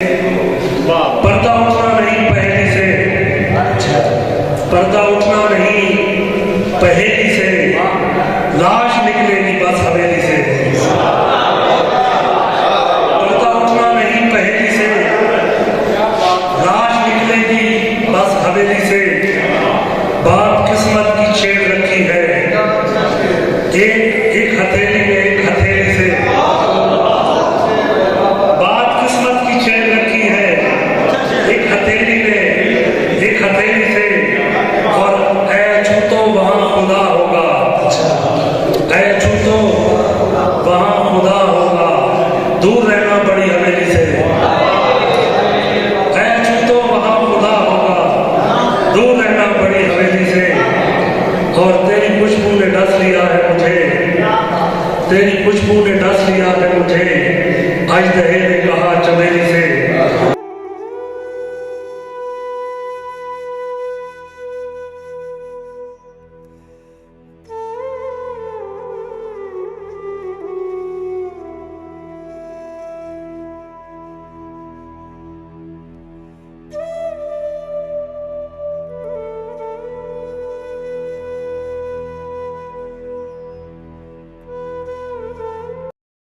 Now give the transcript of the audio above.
पर्दा उठना नहीं पहेली से, पर्दा उठना नहीं पहेली से, लाश निकलेगी बस हवेली से। पर्दा उठना नहीं पहेली से, लाश निकलेगी बस हवेली से। बात किस्मत की छेड़ रखी है, एक हथेली में एक हथेली से। बात किस्मत की छेड़ रखी है, एक हथेली में एक हथेली से। और ऐ छूतो वहां खुदा होगा, ऐ छूतो वहां खुदा होगा, दूर रहना बड़ी हवेली से। ऐ छूतो वहां खुदा होगा, दूर रहना बड़ी हवेली से। और तेरी खुशबू ने डस लिया है मुझे, तेरी खुशबू ने डस लिया है मुझे। आज